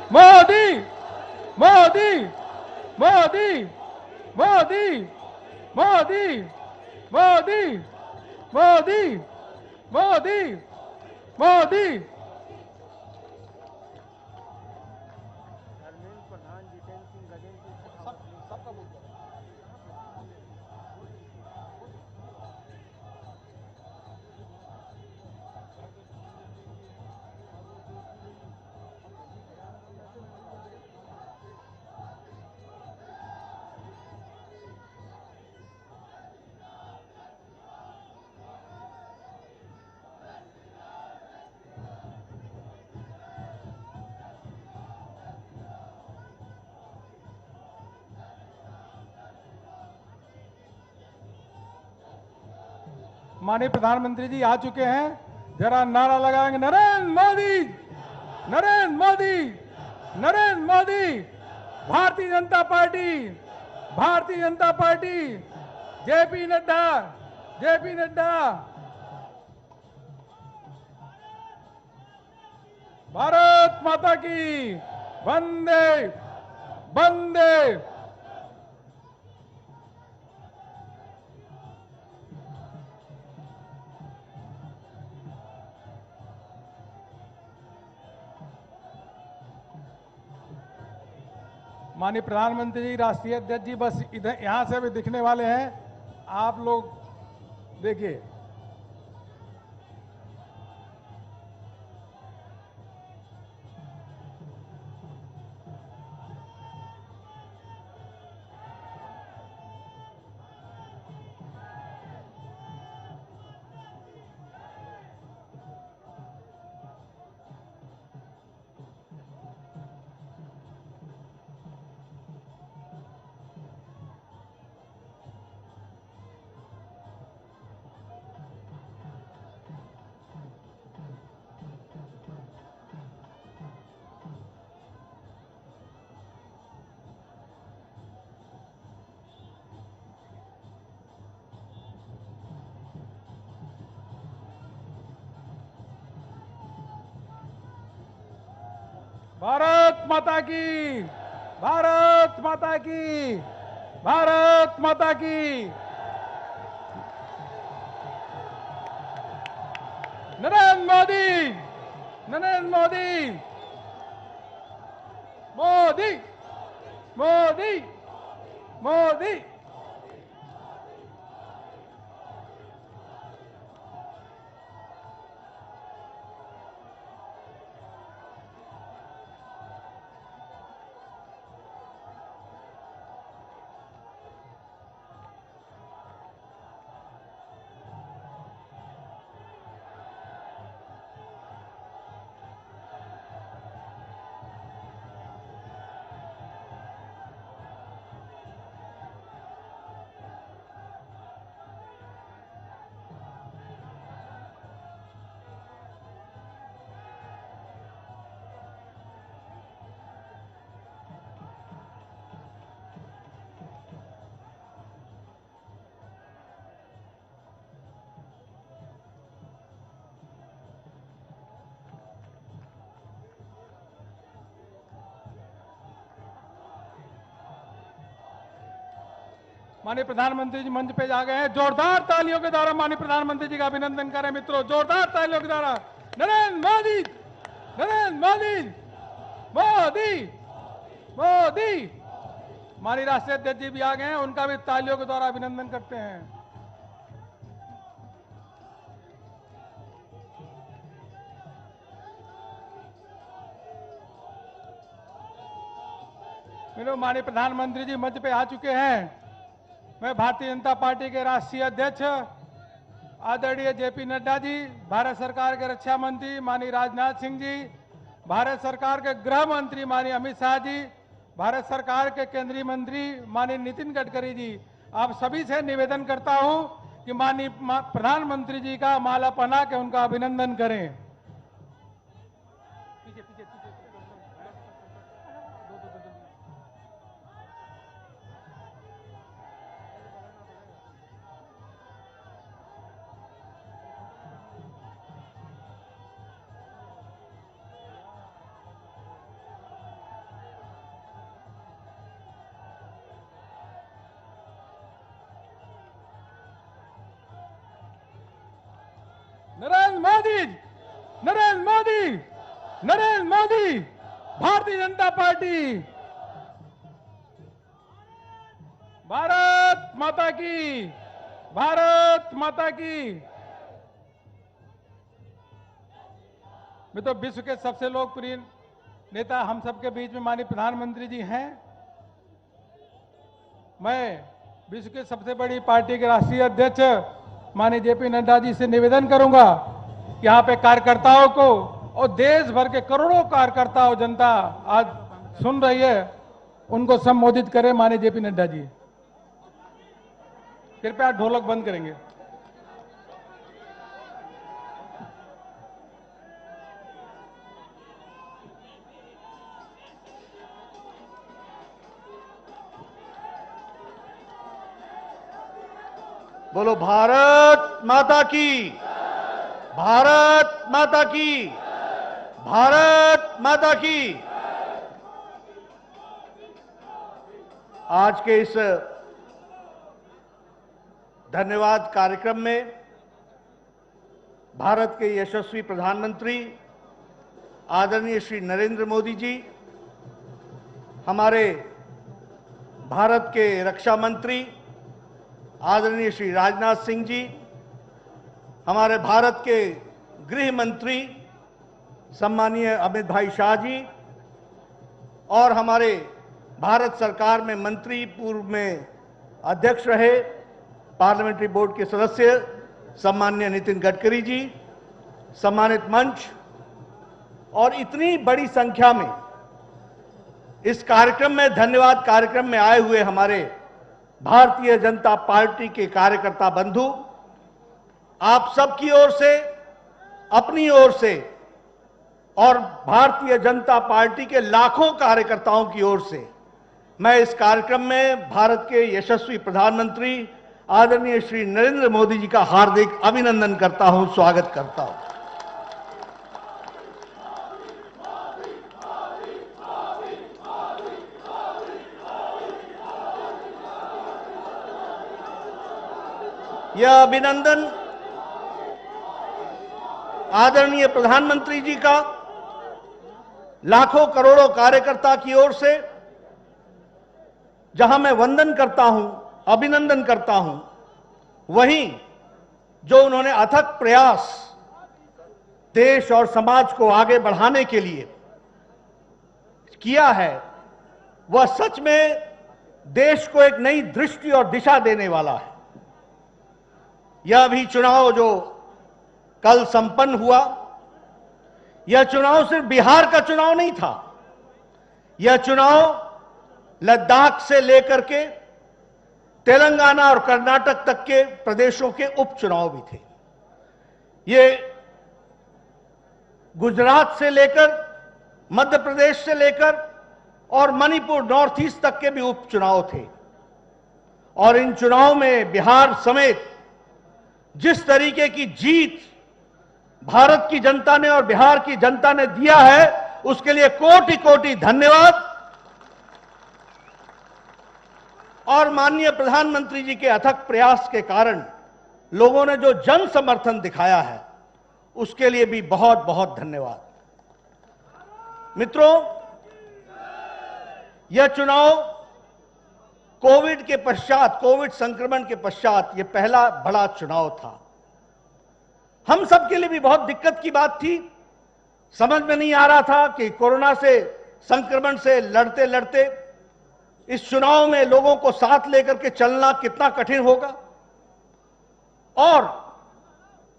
मोदी मोदी मोदी मोदी मोदी मोदी मोदी मोदी मोदी। माननीय प्रधानमंत्री जी आ चुके हैं, जरा नारा लगाएंगे, Narendra Modi, Narendra Modi, Narendra Modi, Bharatiya Janata party, Bharatiya Janata party, JP Nadda, JP Nadda, Bharat माता की, वंदे वंदे। माननीय प्रधानमंत्री जी, राष्ट्रीय अध्यक्ष जी बस इधर यहां से भी दिखने वाले हैं, आप लोग देखिए। भारत माता की, भारत माता की, भारत माता की। नरेंद्र मोदी, नरेंद्र मोदी, मोदी मोदी मोदी। माननीय प्रधानमंत्री जी मंच पे आ गए हैं, जोरदार तालियों के द्वारा माननीय प्रधानमंत्री जी का अभिनंदन करें मित्रों, जोरदार तालियों के द्वारा। नरेंद्र मोदी, नरेंद्र मोदी, मोदी मोदी। माननीय राष्ट्रीय अध्यक्ष जी भी आ गए हैं, उनका भी तालियों के द्वारा अभिनंदन करते हैं। मेरे माननीय प्रधानमंत्री जी मंच पे आ चुके हैं। मैं भारतीय जनता पार्टी के राष्ट्रीय अध्यक्ष आदरणीय जेपी नड्डा जी, भारत सरकार के रक्षा मंत्री माननीय राजनाथ सिंह जी, भारत सरकार के गृह मंत्री माननीय अमित शाह जी, भारत सरकार के केंद्रीय मंत्री माननीय नितिन गडकरी जी, आप सभी से निवेदन करता हूं कि माननीय प्रधानमंत्री जी का माला पहना के उनका अभिनंदन करें। नरेंद्र मोदी, नरेंद्र मोदी, नरेंद्र मोदी, भारतीय जनता पार्टी। भारत माता की, भारत माता की। मैं तो विश्व के सबसे लोकप्रिय नेता हम सबके बीच में माननीय प्रधानमंत्री जी हैं। मैं विश्व की सबसे बड़ी पार्टी के राष्ट्रीय अध्यक्ष माननीय जेपी नड्डा जी से निवेदन करूंगा कि यहाँ पे कार्यकर्ताओं को और देश भर के करोड़ों कार्यकर्ताओं जनता आज सुन रही है, उनको संबोधित करें माननीय जेपी नड्डा जी। कृपया ढोलक बंद करेंगे। बोलो भारत माता की, भारत माता की, भारत माता की। आज के इस धन्यवाद कार्यक्रम में भारत के यशस्वी प्रधानमंत्री आदरणीय श्री नरेंद्र मोदी जी, हमारे भारत के रक्षा मंत्री आदरणीय श्री राजनाथ सिंह जी, हमारे भारत के गृह मंत्री सम्मानीय अमित भाई शाह जी और हमारे भारत सरकार में मंत्री, पूर्व में अध्यक्ष रहे पार्लियामेंट्री बोर्ड के सदस्य सम्मानीय नितिन गडकरी जी, सम्मानित मंच और इतनी बड़ी संख्या में इस कार्यक्रम में, धन्यवाद कार्यक्रम में आए हुए हमारे भारतीय जनता पार्टी के कार्यकर्ता बंधु, आप सबकी ओर से, अपनी ओर से और भारतीय जनता पार्टी के लाखों कार्यकर्ताओं की ओर से मैं इस कार्यक्रम में भारत के यशस्वी प्रधानमंत्री आदरणीय श्री नरेंद्र मोदी जी का हार्दिक अभिनंदन करता हूं, स्वागत करता हूं। यह अभिनंदन आदरणीय प्रधानमंत्री जी का लाखों करोड़ों कार्यकर्ता की ओर से, जहां मैं वंदन करता हूं, अभिनंदन करता हूं, वहीं जो उन्होंने अथक प्रयास देश और समाज को आगे बढ़ाने के लिए किया है, वह सच में देश को एक नई दृष्टि और दिशा देने वाला है। यह भी चुनाव जो कल संपन्न हुआ, यह चुनाव सिर्फ बिहार का चुनाव नहीं था, यह चुनाव लद्दाख से लेकर के तेलंगाना और कर्नाटक तक के प्रदेशों के उपचुनाव भी थे। ये गुजरात से लेकर, मध्य प्रदेश से लेकर और मणिपुर, नॉर्थ ईस्ट तक के भी उपचुनाव थे। और इन चुनाव में बिहार समेत जिस तरीके की जीत भारत की जनता ने और बिहार की जनता ने दिया है, उसके लिए कोटि कोटि धन्यवाद। और माननीय प्रधानमंत्री जी के अथक प्रयास के कारण लोगों ने जो जन समर्थन दिखाया है, उसके लिए भी बहुत बहुत धन्यवाद। मित्रों, यह चुनाव कोविड के पश्चात, कोविड संक्रमण के पश्चात यह पहला बड़ा चुनाव था। हम सबके लिए भी बहुत दिक्कत की बात थी, समझ में नहीं आ रहा था कि कोरोना से, संक्रमण से लड़ते लड़ते इस चुनाव में लोगों को साथ लेकर के चलना कितना कठिन होगा और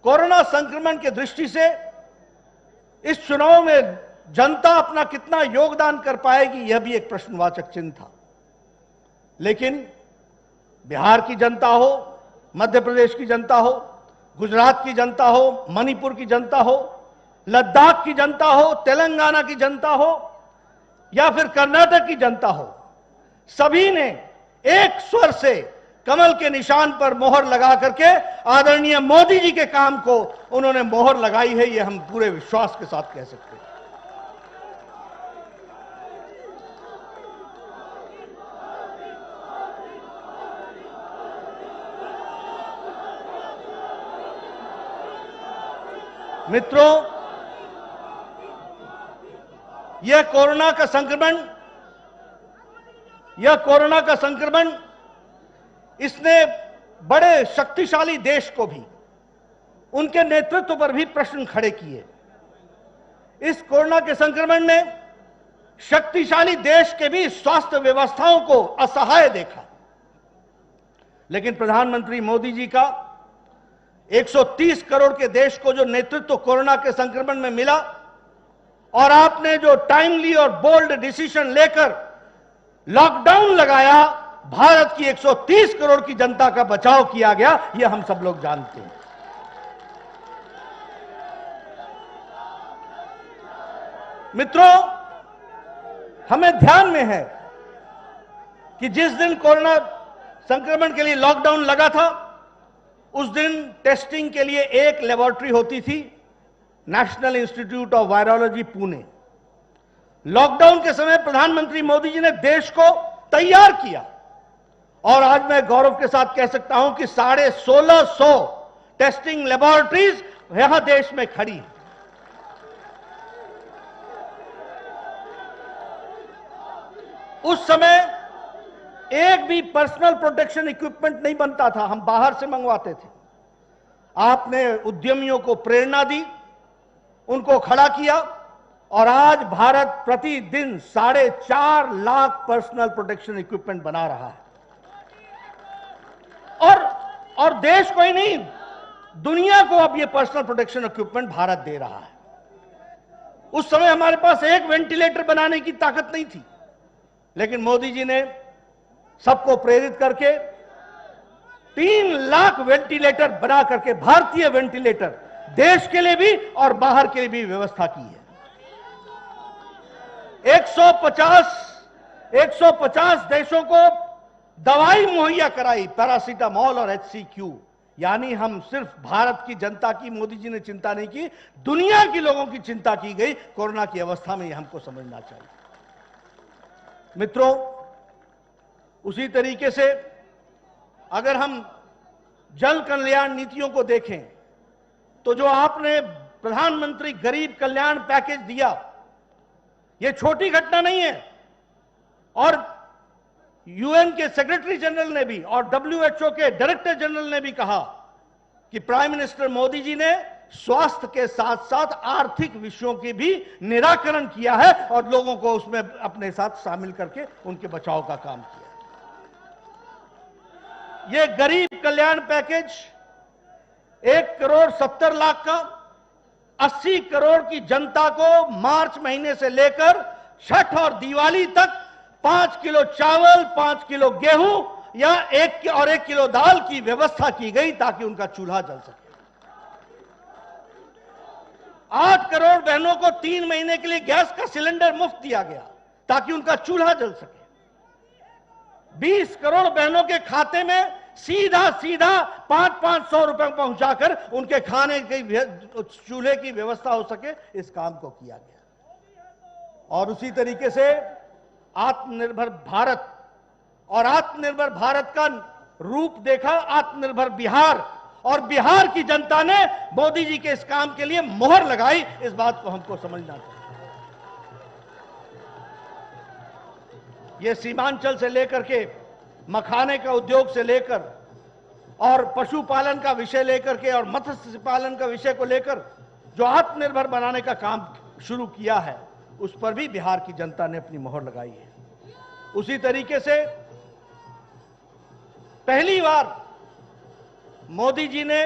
कोरोना संक्रमण की दृष्टि से इस चुनाव में जनता अपना कितना योगदान कर पाएगी, यह भी एक प्रश्नवाचक चिन्ह था। लेकिन बिहार की जनता हो, मध्य प्रदेश की जनता हो, गुजरात की जनता हो, मणिपुर की जनता हो, लद्दाख की जनता हो, तेलंगाना की जनता हो या फिर कर्नाटक की जनता हो, सभी ने एक स्वर से कमल के निशान पर मोहर लगा करके आदरणीय मोदी जी के काम को उन्होंने मोहर लगाई है, यह हम पूरे विश्वास के साथ कह सकते हैं। मित्रों, यह कोरोना का संक्रमण इसने बड़े शक्तिशाली देश को भी, उनके नेतृत्व पर भी प्रश्न खड़े किए। इस कोरोना के संक्रमण ने शक्तिशाली देश के भी स्वास्थ्य व्यवस्थाओं को असहाय देखा। लेकिन प्रधानमंत्री मोदी जी का 130 करोड़ के देश को जो नेतृत्व कोरोना के संक्रमण में मिला, और आपने जो टाइमली और बोल्ड डिसीजन लेकर लॉकडाउन लगाया, भारत की 130 करोड़ की जनता का बचाव किया गया, यह हम सब लोग जानते हैं। मित्रों, हमें ध्यान में है कि जिस दिन कोरोना संक्रमण के लिए लॉकडाउन लगा था, उस दिन टेस्टिंग के लिए एक लेबोरेटरी होती थी, national institute of virology Pune. Lockdown के समय प्रधानमंत्री मोदी जी ने देश को तैयार किया, और आज मैं गौरव के साथ कह सकता हूं कि 1650 टेस्टिंग लेबोरेटरीज यहां देश में खड़ी हैं। उस समय एक भी पर्सनल प्रोटेक्शन इक्विपमेंट नहीं बनता था, हम बाहर से मंगवाते थे। आपने उद्यमियों को प्रेरणा दी, उनको खड़ा किया, और आज भारत प्रतिदिन 4.5 लाख पर्सनल प्रोटेक्शन इक्विपमेंट बना रहा है। और देश को ही नहीं, दुनिया को अब यह पर्सनल प्रोटेक्शन इक्विपमेंट भारत दे रहा है। उस समय हमारे पास एक वेंटिलेटर बनाने की ताकत नहीं थी, लेकिन मोदी जी ने सबको प्रेरित करके 3 लाख वेंटिलेटर बना करके, भारतीय वेंटिलेटर, देश के लिए भी और बाहर के लिए भी व्यवस्था की है। 150 देशों को दवाई मुहैया कराई, पैरासीटामोल और HCQ। यानी हम सिर्फ भारत की जनता की मोदी जी ने चिंता नहीं की, दुनिया के लोगों की चिंता की गई कोरोना की अवस्था में, यह हमको समझना चाहिए। मित्रों, उसी तरीके से अगर हम जन कल्याण नीतियों को देखें, तो जो आपने प्रधानमंत्री गरीब कल्याण पैकेज दिया, यह छोटी घटना नहीं है। और यूएन के सेक्रेटरी जनरल ने भी और WHO के डायरेक्टर जनरल ने भी कहा कि प्राइम मिनिस्टर मोदी जी ने स्वास्थ्य के साथ साथ आर्थिक विषयों के भी निराकरण किया है, और लोगों को उसमें अपने साथ शामिल करके उनके बचाव का काम किया। यह गरीब कल्याण पैकेज 1,70,00,000 का 80 करोड़ की जनता को मार्च महीने से लेकर छठ और दिवाली तक 5 किलो चावल, 5 किलो गेहूं या 1 किलो दाल की व्यवस्था की गई, ताकि उनका चूल्हा जल सके। 8 करोड़ बहनों को 3 महीने के लिए गैस का सिलेंडर मुफ्त दिया गया, ताकि उनका चूल्हा जल सके। 20 करोड़ बहनों के खाते में सीधा 500 रुपए पहुंचाकर उनके खाने के चूल्हे की व्यवस्था हो सके, इस काम को किया गया। और उसी तरीके से आत्मनिर्भर भारत, और आत्मनिर्भर भारत का रूप देखा आत्मनिर्भर बिहार, और बिहार की जनता ने मोदी जी के इस काम के लिए मोहर लगाई। इस बात को हमको समझना चाहिए। यह सीमांचल से लेकर के मखाने का उद्योग से लेकर और पशुपालन का विषय लेकर के और मत्स्य पालन का विषय को लेकर जो आत्मनिर्भर बनाने का काम शुरू किया है, उस पर भी बिहार की जनता ने अपनी मोहर लगाई है। उसी तरीके से पहली बार मोदी जी ने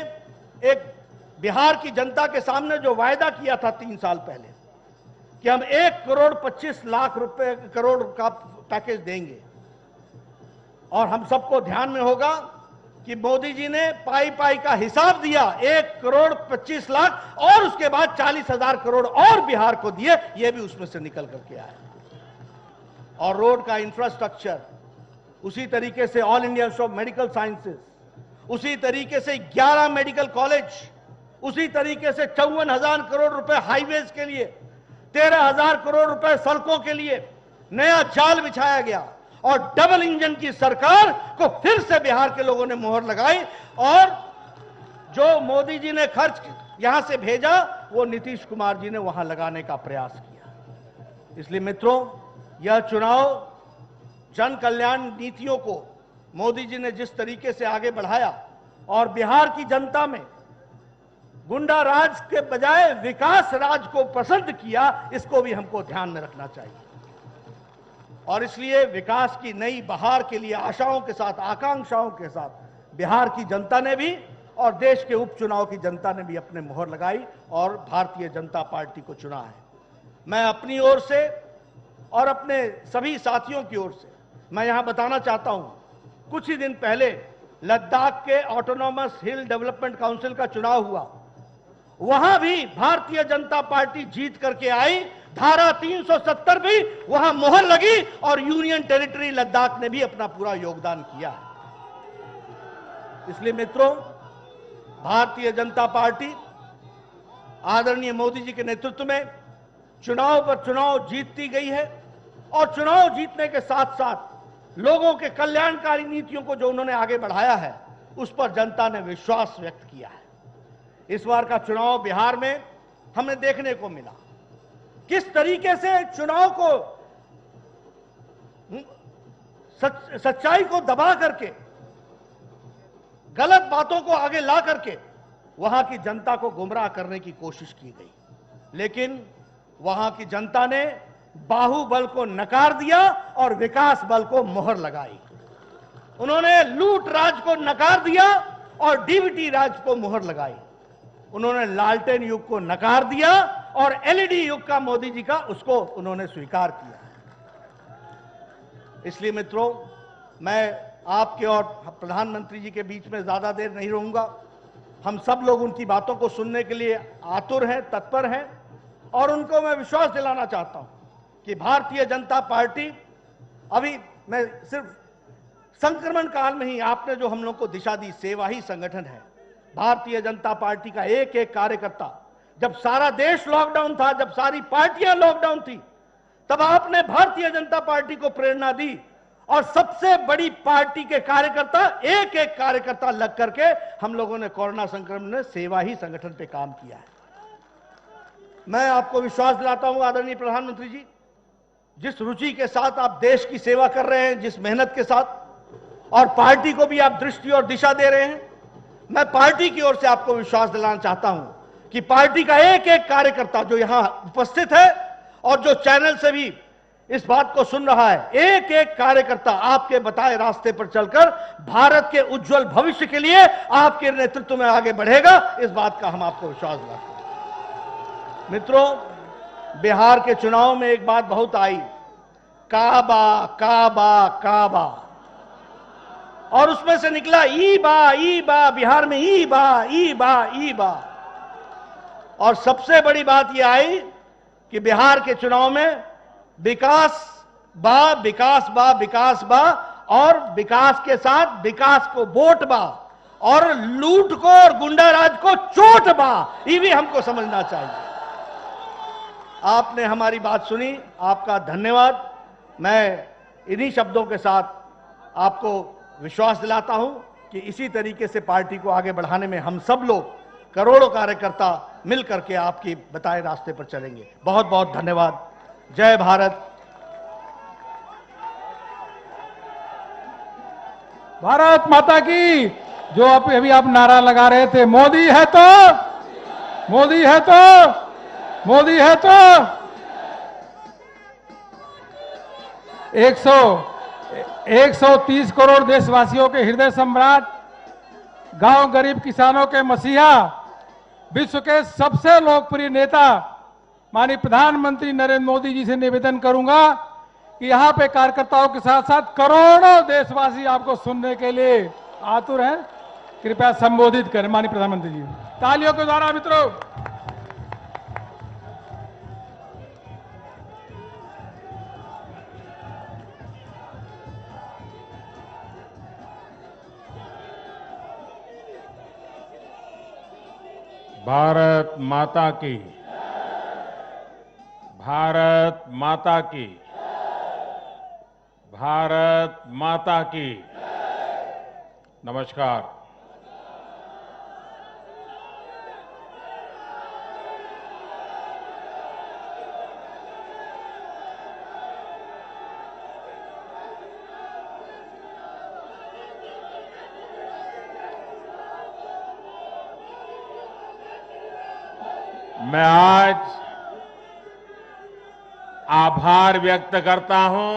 एक बिहार की जनता के सामने जो वायदा किया था 3 साल पहले कि हम 1,25,00,000 करोड़ का पैकेज देंगे, और हम सबको ध्यान में होगा कि मोदी जी ने पाई का हिसाब दिया, 1,25,00,000, और उसके बाद 40,000 करोड़ और बिहार को दिए, ये भी उसमें से निकल करके आया। और रोड का इंफ्रास्ट्रक्चर, उसी तरीके से all India institute of medical sciences, उसी तरीके से 11 मेडिकल कॉलेज, उसी तरीके से 54,000 करोड़ रुपए हाईवेज के लिए, 13,000 करोड़ रुपए सड़कों के लिए नया जाल बिछाया गया, और डबल इंजन की सरकार को फिर से बिहार के लोगों ने मोहर लगाई। और जो मोदी जी ने खर्च यहां से भेजा, वो नीतीश कुमार जी ने वहां लगाने का प्रयास किया। इसलिए मित्रों, यह चुनाव जन कल्याण नीतियों को मोदी जी ने जिस तरीके से आगे बढ़ाया और बिहार की जनता में गुंडा राज के बजाय विकास राज को पसंद किया, इसको भी हमको ध्यान में रखना चाहिए। और इसलिए विकास की नई बहार के लिए आशाओं के साथ, आकांक्षाओं के साथ बिहार की जनता ने भी और देश के उपचुनाव की जनता ने भी अपने मोहर लगाई और भारतीय जनता पार्टी को चुना है। मैं अपनी ओर से और अपने सभी साथियों की ओर से मैं यहां बताना चाहता हूं, कुछ ही दिन पहले लद्दाख के ऑटोनॉमस हिल डेवलपमेंट काउंसिल का चुनाव हुआ। वहां भी भारतीय जनता पार्टी जीत करके आई, धारा 370 भी वहां मोहर लगी और यूनियन टेरिटरी लद्दाख ने भी अपना पूरा योगदान किया। इसलिए मित्रों, भारतीय जनता पार्टी आदरणीय मोदी जी के नेतृत्व में चुनाव पर चुनाव जीतती गई है और चुनाव जीतने के साथ साथ लोगों के कल्याणकारी नीतियों को जो उन्होंने आगे बढ़ाया है, उस पर जनता ने विश्वास व्यक्त किया है। इस बार का चुनाव बिहार में हमें देखने को मिला किस तरीके से चुनाव को सच्चाई को दबा करके, गलत बातों को आगे ला करके वहां की जनता को गुमराह करने की कोशिश की गई। लेकिन वहां की जनता ने बाहुबल को नकार दिया और विकास बल को मोहर लगाई। उन्होंने लूट राज को नकार दिया और डीबीटी राज को मोहर लगाई। उन्होंने लालटेन युग को नकार दिया और एलईडी युग का मोदी जी का उसको उन्होंने स्वीकार किया। इसलिए मित्रों, मैं आपके और प्रधानमंत्री जी के बीच में ज्यादा देर नहीं रहूंगा। हम सब लोग उनकी बातों को सुनने के लिए आतुर हैं, तत्पर हैं और उनको मैं विश्वास दिलाना चाहता हूं कि भारतीय जनता पार्टी, अभी मैं सिर्फ संक्रमण काल में ही आपने जो हम लोग को दिशा दी, सेवा ही संगठन है। भारतीय जनता पार्टी का एक एक कार्यकर्ता, जब सारा देश लॉकडाउन था, जब सारी पार्टियां लॉकडाउन थी, तब आपने भारतीय जनता पार्टी को प्रेरणा दी और सबसे बड़ी पार्टी के कार्यकर्ता, एक एक कार्यकर्ता लग करके हम लोगों ने कोरोना संक्रमण में सेवा ही संगठन पे काम किया है। मैं आपको विश्वास दिलाता हूं आदरणीय प्रधानमंत्री जी, जिस रुचि के साथ आप देश की सेवा कर रहे हैं, जिस मेहनत के साथ, और पार्टी को भी आप दृष्टि और दिशा दे रहे हैं, मैं पार्टी की ओर से आपको विश्वास दिलाना चाहता हूं कि पार्टी का एक एक कार्यकर्ता जो यहां उपस्थित है और जो चैनल से भी इस बात को सुन रहा है, एक एक कार्यकर्ता आपके बताए रास्ते पर चलकर भारत के उज्जवल भविष्य के लिए आपके नेतृत्व में आगे बढ़ेगा। इस बात का हम आपको विश्वास दिलाते हैं। मित्रों, बिहार के चुनाव में एक बात बहुत आई, काबा काबा काबा, और उसमें से निकला ई बा, बिहार में ई बा। और सबसे बड़ी बात यह आई कि बिहार के चुनाव में विकास बा और विकास के साथ विकास को वोट बा और लूट को और गुंडाराज को चोट बा। ये भी हमको समझना चाहिए। आपने हमारी बात सुनी, आपका धन्यवाद। मैं इन्हीं शब्दों के साथ आपको विश्वास दिलाता हूं कि इसी तरीके से पार्टी को आगे बढ़ाने में हम सब लोग, करोड़ों कार्यकर्ता मिलकर के आपकी बताए रास्ते पर चलेंगे। बहुत बहुत धन्यवाद। जय भारत। भारत माता की। जो अभी आप नारा लगा रहे थे, मोदी है तो, मोदी है तो, मोदी है तो। 130 करोड़ देशवासियों के हृदय सम्राट, गांव गरीब किसानों के मसीहा, विश्व के सबसे लोकप्रिय नेता माननीय प्रधानमंत्री नरेंद्र मोदी जी से निवेदन करूंगा कि यहां पे कार्यकर्ताओं के साथ साथ करोड़ों देशवासी आपको सुनने के लिए आतुर हैं। कृपया संबोधित करें माननीय प्रधानमंत्री जी। तालियों के द्वारा मित्रों। भारत माता की, भारत माता की, भारत माता की। नमस्कार। मैं आज आभार व्यक्त करता हूं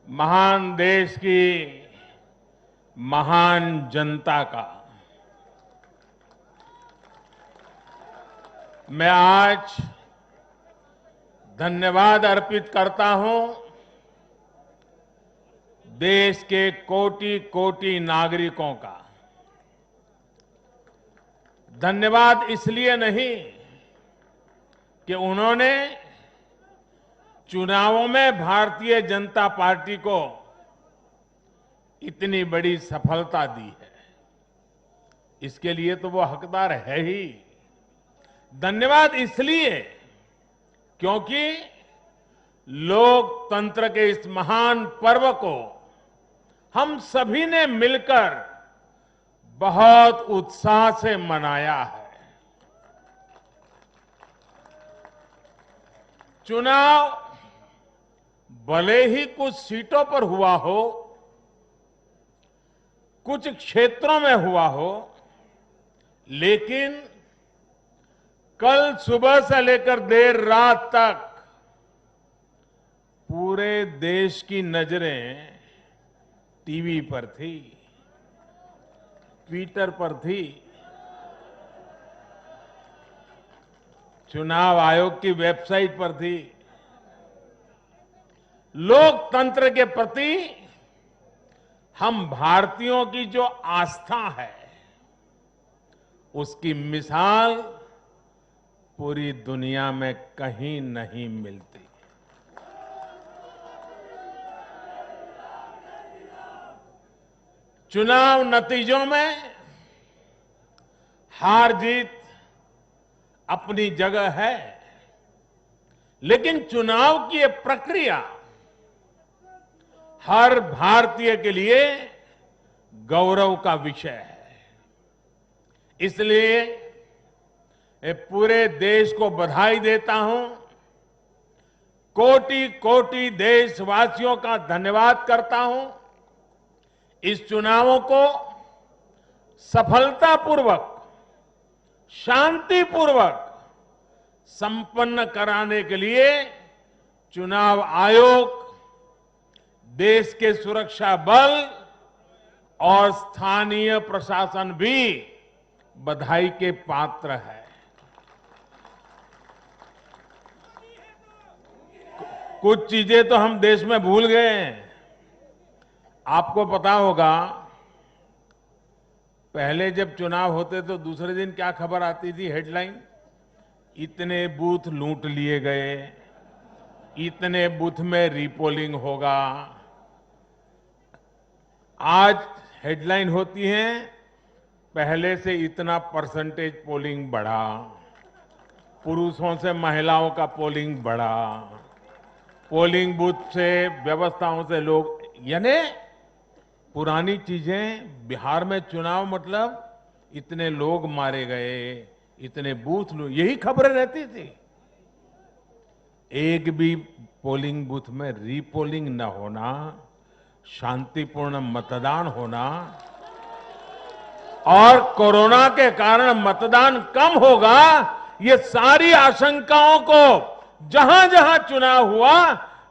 महान देश की महान जनता का। मैं आज धन्यवाद अर्पित करता हूं देश के कोटि कोटि नागरिकों का। धन्यवाद इसलिए नहीं कि उन्होंने चुनावों में भारतीय जनता पार्टी को इतनी बड़ी सफलता दी है, इसके लिए तो वो हकदार है ही। धन्यवाद इसलिए क्योंकि लोकतंत्र के इस महान पर्व को हम सभी ने मिलकर बहुत उत्साह से मनाया है। चुनाव भले ही कुछ सीटों पर हुआ हो, कुछ क्षेत्रों में हुआ हो, लेकिन कल सुबह से लेकर देर रात तक पूरे देश की नजरें टीवी पर थी, ट्विटर पर थी, चुनाव आयोग की वेबसाइट पर थी। लोकतंत्र के प्रति हम भारतीयों की जो आस्था है, उसकी मिसाल पूरी दुनिया में कहीं नहीं मिलती। चुनाव नतीजों में हार जीत अपनी जगह है, लेकिन चुनाव की ये प्रक्रिया हर भारतीय के लिए गौरव का विषय है। इसलिए मैं पूरे देश को बधाई देता हूं, कोटि कोटि देशवासियों का धन्यवाद करता हूं। इस चुनावों को सफलतापूर्वक, शांतिपूर्वक संपन्न कराने के लिए चुनाव आयोग, देश के सुरक्षा बल और स्थानीय प्रशासन भी बधाई के पात्र है। कुछ चीजें तो हम देश में भूल गए हैं। आपको पता होगा, पहले जब चुनाव होते तो दूसरे दिन क्या खबर आती थी, हेडलाइन, इतने बूथ लूट लिए गए, इतने बूथ में रीपोलिंग होगा। आज हेडलाइन होती है, पहले से इतना परसेंटेज पोलिंग बढ़ा, पुरुषों से महिलाओं का पोलिंग बढ़ा, पोलिंग बूथ से व्यवस्थाओं से लोग, यानी पुरानी चीजें। बिहार में चुनाव मतलब इतने लोग मारे गए, इतने बूथ लोग, यही खबरें रहती थी। एक भी पोलिंग बूथ में रीपोलिंग न होना, शांतिपूर्ण मतदान होना और कोरोना के कारण मतदान कम होगा, ये सारी आशंकाओं को जहां जहां चुनाव हुआ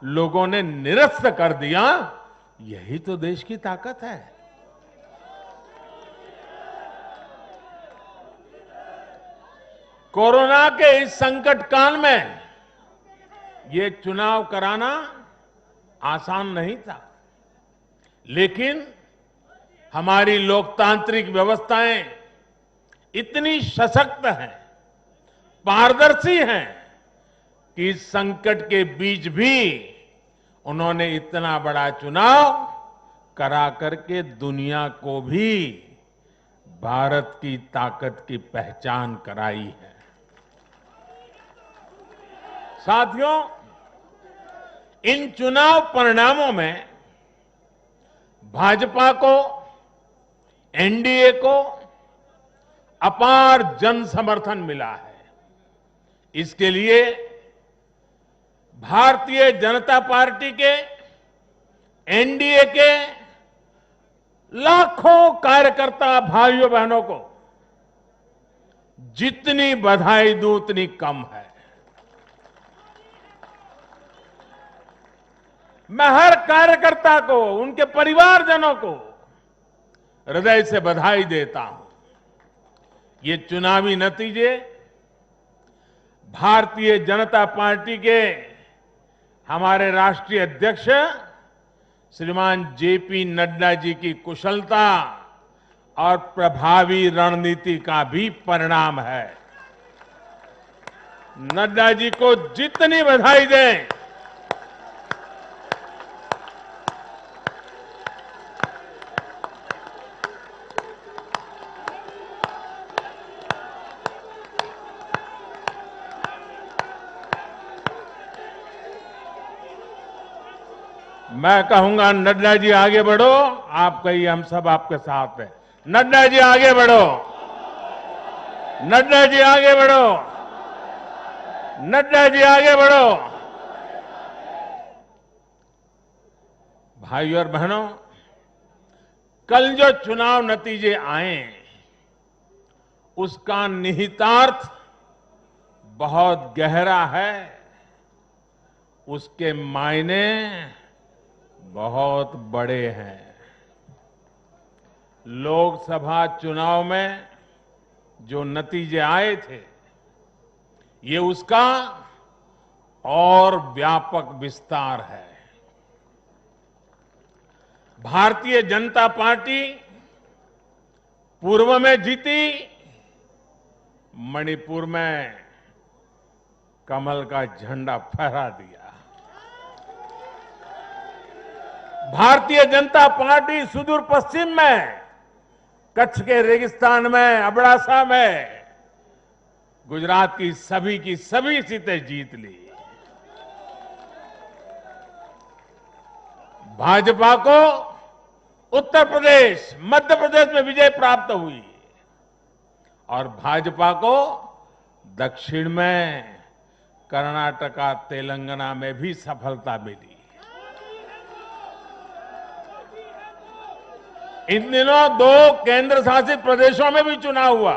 लोगों ने निरस्त कर दिया। यही तो देश की ताकत है। कोरोना के इस संकट काल में ये चुनाव कराना आसान नहीं था, लेकिन हमारी लोकतांत्रिक व्यवस्थाएं इतनी सशक्त हैं, पारदर्शी हैं कि इस संकट के बीच भी उन्होंने इतना बड़ा चुनाव करा करके दुनिया को भी भारत की ताकत की पहचान कराई है। साथियों, इन चुनाव परिणामों में भाजपा को, एनडीए को अपार जन समर्थन मिला है। इसके लिए भारतीय जनता पार्टी के, एनडीए के लाखों कार्यकर्ता भाइयों बहनों को जितनी बधाई दूं उतनी कम है। मैं हर कार्यकर्ता को, उनके परिवारजनों को हृदय से बधाई देता हूं। ये चुनावी नतीजे भारतीय जनता पार्टी के हमारे राष्ट्रीय अध्यक्ष श्रीमान जेपी नड्डा जी की कुशलता और प्रभावी रणनीति का भी परिणाम है। नड्डा जी को जितनी बधाई दें मैं कहूंगा, नड्डा जी आगे बढ़ो। आप कहिए, हम सब आपके साथ हैं। नड्डा जी आगे बढ़ो, नड्डा जी आगे बढ़ो, नड्डा जी आगे बढ़ो। भाइयों और बहनों, कल जो चुनाव नतीजे आए उसका निहितार्थ बहुत गहरा है, उसके मायने बहुत बड़े हैं। लोकसभा चुनाव में जो नतीजे आए थे, ये उसका और व्यापक विस्तार है। भारतीय जनता पार्टी पूर्व में जीती, मणिपुर में कमल का झंडा फहरा दिया। भारतीय जनता पार्टी सुदूर पश्चिम में, कच्छ के रेगिस्तान में, अबड़ासा में गुजरात की सभी सीटें जीत ली। भाजपा को उत्तर प्रदेश, मध्य प्रदेश में विजय प्राप्त हुई और भाजपा को दक्षिण में कर्नाटका, तेलंगाना में भी सफलता मिली। इन दिनों 2 केंद्र शासित प्रदेशों में भी चुनाव हुआ।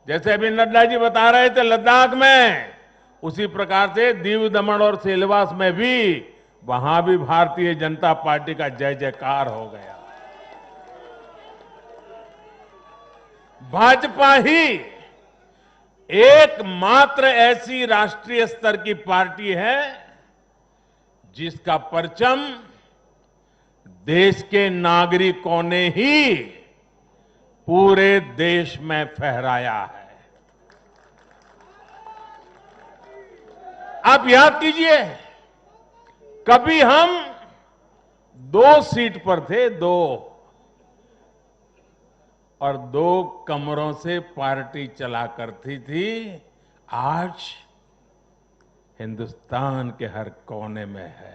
जैसे अभी नड्डा जी बता रहे थे लद्दाख में, उसी प्रकार से दीव दमन और सिलवास में भी, वहां भी भारतीय जनता पार्टी का जय जयकार हो गया। भाजपा ही एकमात्र ऐसी राष्ट्रीय स्तर की पार्टी है जिसका परचम देश के नागरिकों ने ही पूरे देश में फहराया है। आप याद कीजिए, कभी हम 2 सीट पर थे, 2 और 2 कमरों से पार्टी चला करती थी। आज हिंदुस्तान के हर कोने में है।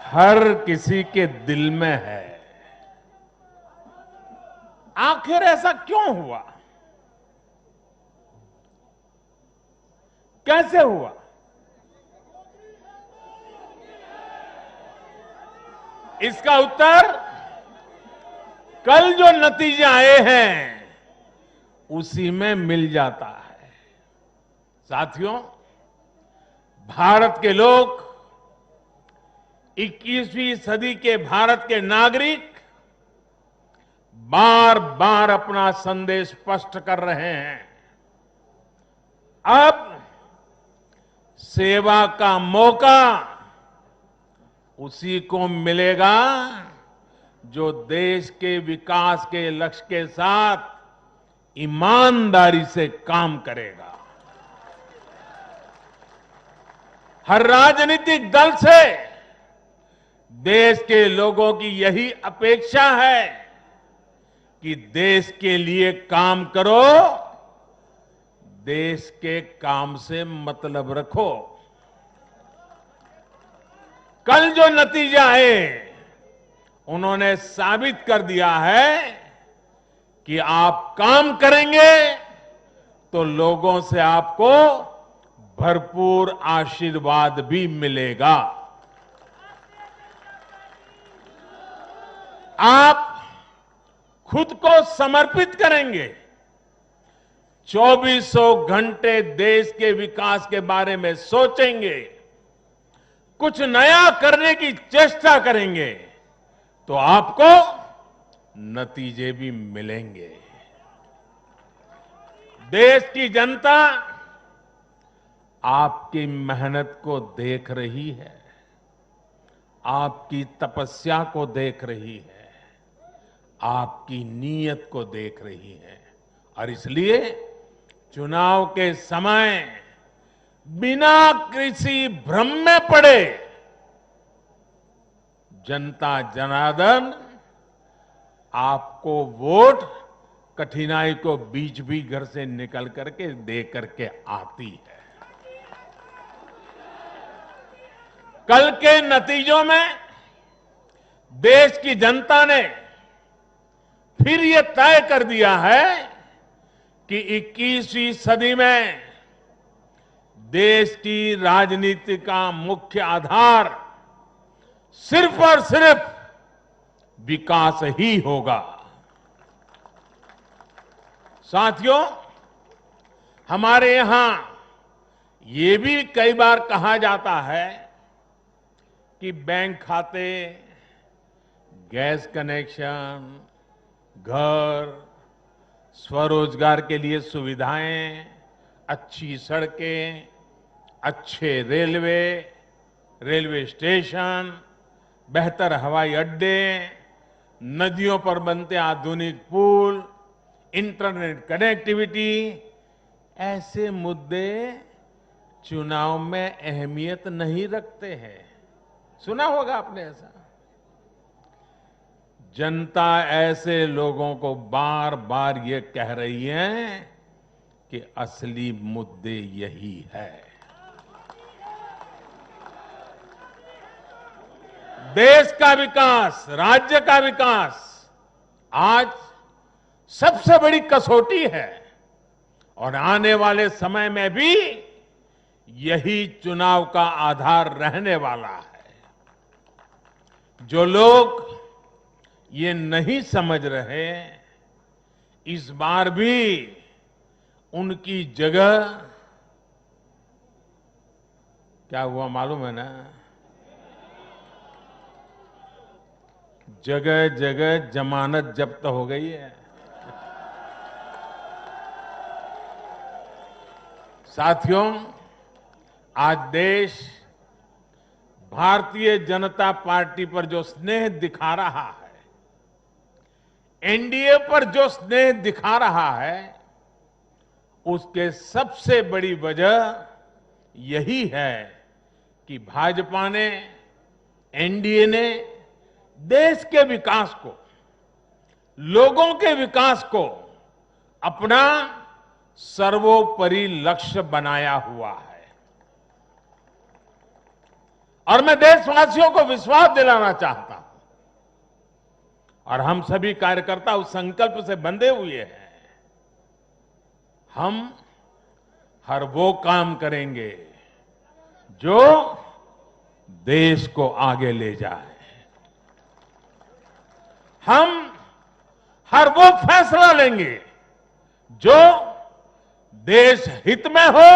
हर किसी के दिल में है। आखिर ऐसा क्यों हुआ? कैसे हुआ? इसका उत्तर कल जो नतीजे आए हैं उसी में मिल जाता है। साथियों, भारत के लोग, 21वीं सदी के भारत के नागरिक बार बार अपना संदेश स्पष्ट कर रहे हैं। अब सेवा का मौका उसी को मिलेगा जो देश के विकास के लक्ष्य के साथ ईमानदारी से काम करेगा। हर राजनीतिक दल से देश के लोगों की यही अपेक्षा है कि देश के लिए काम करो, देश के काम से मतलब रखो। कल जो नतीजे आए उन्होंने साबित कर दिया है कि आप काम करेंगे तो लोगों से आपको भरपूर आशीर्वाद भी मिलेगा। आप खुद को समर्पित करेंगे, 2400 घंटे देश के विकास के बारे में सोचेंगे, कुछ नया करने की चेष्टा करेंगे, तो आपको नतीजे भी मिलेंगे। देश की जनता आपकी मेहनत को देख रही है, आपकी तपस्या को देख रही है, आपकी नीयत को देख रही है, और इसलिए चुनाव के समय बिना किसी भ्रम में पड़े जनता जनार्दन आपको वोट कठिनाई को बीच भी घर से निकल करके दे करके आती है। कल के नतीजों में देश की जनता ने फिर ये तय कर दिया है कि 21वीं सदी में देश की राजनीति का मुख्य आधार सिर्फ और सिर्फ विकास ही होगा। साथियों, हमारे यहां ये भी कई बार कहा जाता है कि बैंक खाते, गैस कनेक्शन, घर, स्वरोजगार के लिए सुविधाएं, अच्छी सड़कें, अच्छे रेलवे स्टेशन, बेहतर हवाई अड्डे, नदियों पर बनते आधुनिक पुल, इंटरनेट कनेक्टिविटी, ऐसे मुद्दे चुनाव में अहमियत नहीं रखते हैं। सुना होगा आपने ऐसा। जनता ऐसे लोगों को बार बार ये कह रही है कि असली मुद्दे यही है। देश का विकास, राज्य का विकास आज सबसे बड़ी कसौटी है, और आने वाले समय में भी यही चुनाव का आधार रहने वाला है। जो लोग ये नहीं समझ रहे, इस बार भी उनकी जगह क्या हुआ मालूम है ना? जगह जगह जमानत जब्त हो गई है। साथियों, आज देश भारतीय जनता पार्टी पर जो स्नेह दिखा रहा है, एनडीए पर जो स्नेह दिखा रहा है, उसके सबसे बड़ी वजह यही है कि भाजपा ने, एनडीए ने देश के विकास को, लोगों के विकास को अपना सर्वोपरि लक्ष्य बनाया हुआ है। और मैं देशवासियों को विश्वास दिलाना चाहता हूं, और हम सभी कार्यकर्ता उस संकल्प से बंधे हुए हैं, हम हर वो काम करेंगे जो देश को आगे ले जाए। हम हर वो फैसला लेंगे जो देश हित में हो,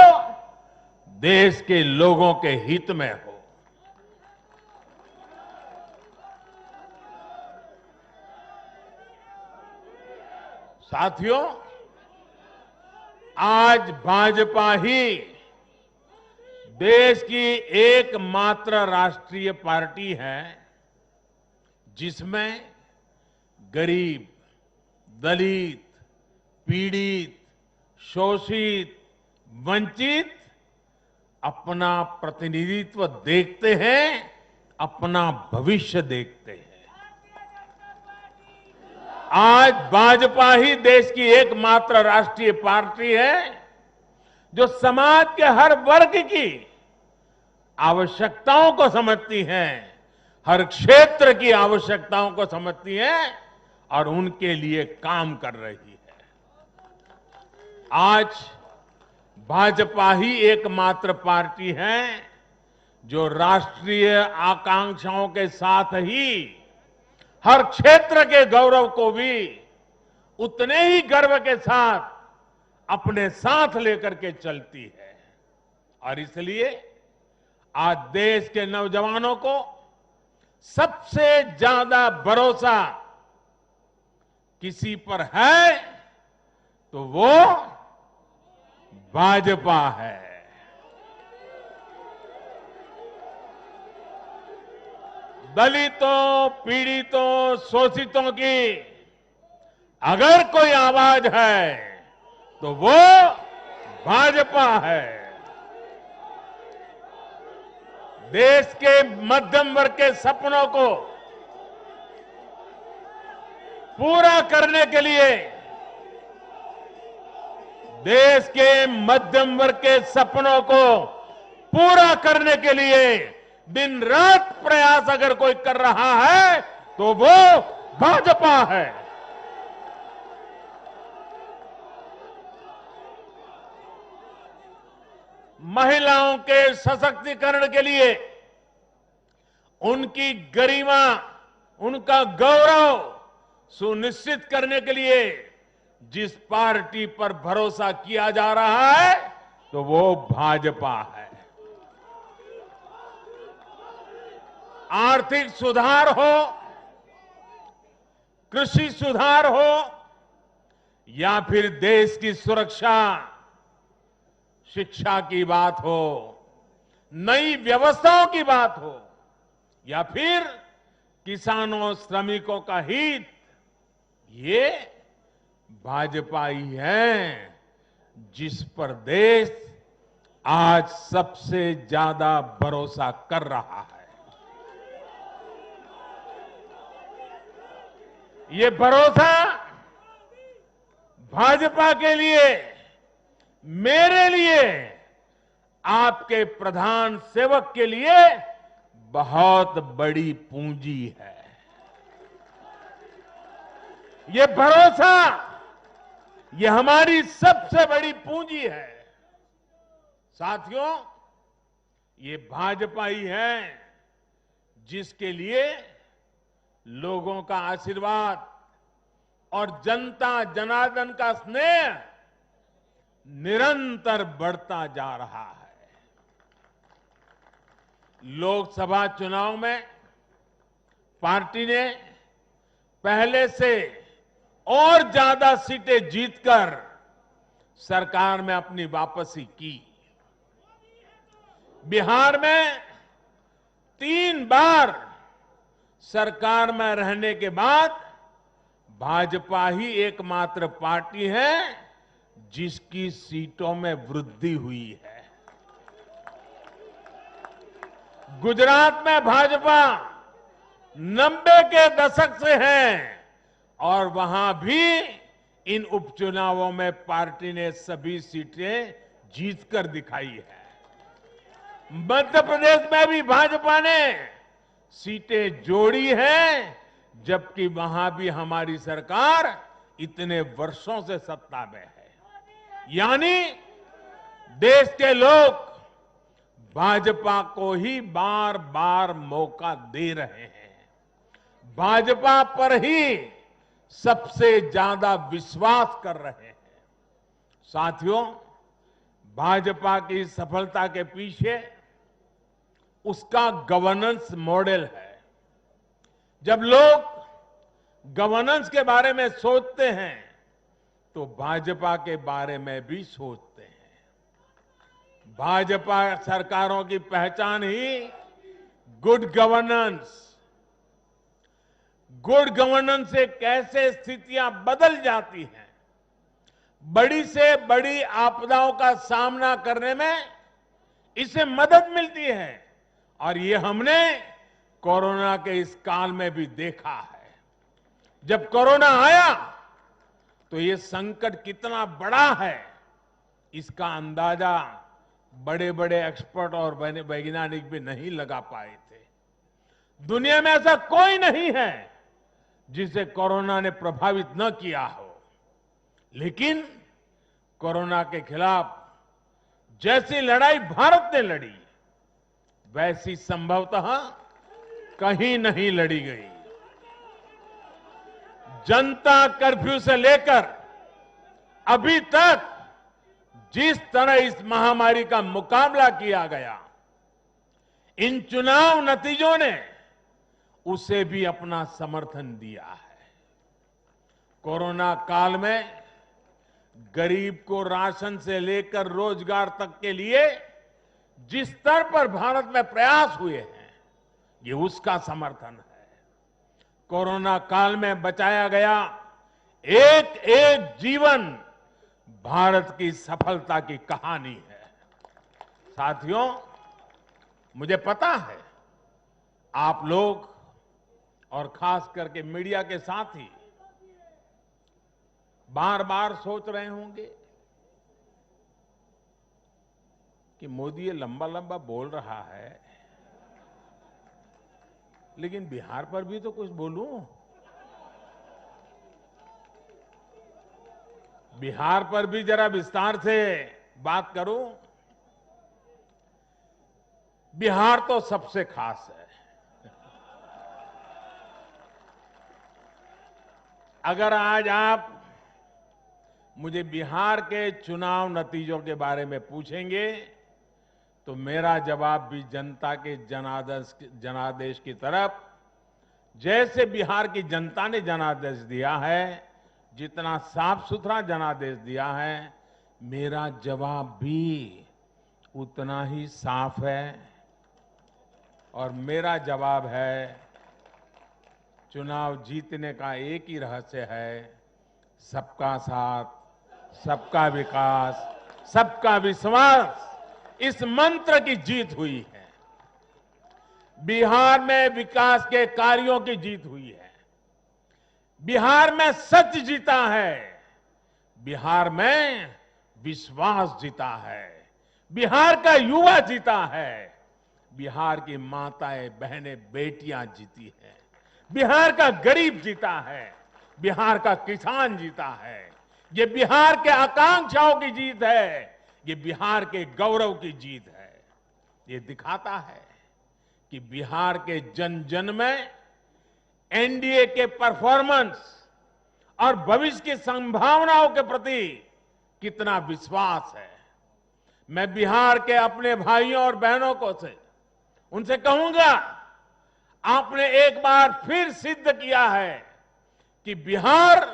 देश के लोगों के हित में हो। साथियों, आज भाजपा ही देश की एकमात्र राष्ट्रीय पार्टी है जिसमें गरीब, दलित, पीड़ित, शोषित, वंचित अपना प्रतिनिधित्व देखते हैं, अपना भविष्य देखते हैं। आज भाजपा ही देश की एकमात्र राष्ट्रीय पार्टी है जो समाज के हर वर्ग की आवश्यकताओं को समझती है, हर क्षेत्र की आवश्यकताओं को समझती है और उनके लिए काम कर रही है। आज भाजपा ही एकमात्र पार्टी है जो राष्ट्रीय आकांक्षाओं के साथ ही हर क्षेत्र के गौरव को भी उतने ही गर्व के साथ अपने साथ लेकर के चलती है। और इसलिए आज देश के नौजवानों को सबसे ज्यादा भरोसा किसी पर है तो वो भाजपा है। दलितों, पीड़ितों, शोषितों की अगर कोई आवाज है तो वो भाजपा है। देश के मध्यम वर्ग के सपनों को पूरा करने के लिए, देश के मध्यम वर्ग के सपनों को पूरा करने के लिए दिन रात प्रयास अगर कोई कर रहा है तो वो भाजपा है। महिलाओं के सशक्तिकरण के लिए, उनकी गरिमा, उनका गौरव सुनिश्चित करने के लिए जिस पार्टी पर भरोसा किया जा रहा है तो वो भाजपा है। आर्थिक सुधार हो, कृषि सुधार हो या फिर देश की सुरक्षा, शिक्षा की बात हो, नई व्यवस्थाओं की बात हो या फिर किसानों, श्रमिकों का हित, ये भाजपा ही है जिस पर देश आज सबसे ज्यादा भरोसा कर रहा है। ये भरोसा भाजपा के लिए, मेरे लिए, आपके प्रधान सेवक के लिए बहुत बड़ी पूंजी है। ये भरोसा, ये हमारी सबसे बड़ी पूंजी है। साथियों, ये भाजपा ही है जिसके लिए लोगों का आशीर्वाद और जनता जनार्दन का स्नेह निरंतर बढ़ता जा रहा है। लोकसभा चुनाव में पार्टी ने पहले से और ज्यादा सीटें जीतकर सरकार में अपनी वापसी की। बिहार में 3 बार सरकार में रहने के बाद भाजपा ही एकमात्र पार्टी है जिसकी सीटों में वृद्धि हुई है। गुजरात में भाजपा 90 के दशक से है और वहां भी इन उपचुनावों में पार्टी ने सभी सीटें जीतकर दिखाई है। मध्य प्रदेश में भी भाजपा ने सीटें जोड़ी हैं, जबकि वहां भी हमारी सरकार इतने वर्षों से सत्ता में है। यानी देश के लोग भाजपा को ही बार बार मौका दे रहे हैं। भाजपा पर ही सबसे ज्यादा विश्वास कर रहे हैं। साथियों, भाजपा की सफलता के पीछे उसका गवर्नेंस मॉडल है। जब लोग गवर्नेंस के बारे में सोचते हैं तो भाजपा के बारे में भी सोचते हैं। भाजपा सरकारों की पहचान ही गुड गवर्नेंस। गुड गवर्नेंस से कैसे स्थितियां बदल जाती हैं, बड़ी से बड़ी आपदाओं का सामना करने में इससे मदद मिलती है। और ये हमने कोरोना के इस काल में भी देखा है। जब कोरोना आया तो ये संकट कितना बड़ा है, इसका अंदाजा बड़े बड़े एक्सपर्ट और वैज्ञानिक भी नहीं लगा पाए थे। दुनिया में ऐसा कोई नहीं है जिसे कोरोना ने प्रभावित न किया हो। लेकिन कोरोना के खिलाफ जैसी लड़ाई भारत ने लड़ी, वैसी संभवतः कहीं नहीं लड़ी गई। जनता कर्फ्यू से लेकर अभी तक जिस तरह इस महामारी का मुकाबला किया गया, इन चुनाव नतीजों ने उसे भी अपना समर्थन दिया है। कोरोना काल में गरीब को राशन से लेकर रोजगार तक के लिए जिस स्तर पर भारत में प्रयास हुए हैं, ये उसका समर्थन है। कोरोना काल में बचाया गया एक एक जीवन भारत की सफलता की कहानी है। साथियों, मुझे पता है आप लोग और खास करके मीडिया के साथी बार बार सोच रहे होंगे कि मोदी ये लंबा लंबा बोल रहा है, लेकिन बिहार पर भी तो कुछ बोलूं। बिहार पर भी जरा विस्तार से बात करूं। बिहार तो सबसे खास है। अगर आज आप मुझे बिहार के चुनाव नतीजों के बारे में पूछेंगे तो मेरा जवाब भी जनता के जनादेश की तरफ, जैसे बिहार की जनता ने जनादेश दिया है, जितना साफ सुथरा जनादेश दिया है, मेरा जवाब भी उतना ही साफ है। और मेरा जवाब है, चुनाव जीतने का एक ही रहस्य है, सबका साथ, सबका विकास, सबका विश्वास। इस मंत्र की जीत हुई है। बिहार में विकास के कार्यों की जीत हुई है। बिहार में सच जीता है। बिहार में विश्वास जीता है। बिहार का युवा जीता है। बिहार की माताएं, बहनें, बेटियां जीती हैं। बिहार का गरीब जीता है। बिहार का किसान जीता है। ये बिहार के आकांक्षाओं की जीत है। ये बिहार के गौरव की जीत है। ये दिखाता है कि बिहार के जन जन में एनडीए के परफॉर्मेंस और भविष्य की संभावनाओं के प्रति कितना विश्वास है। मैं बिहार के अपने भाइयों और बहनों को उनसे कहूंगा, आपने एक बार फिर सिद्ध किया है कि बिहार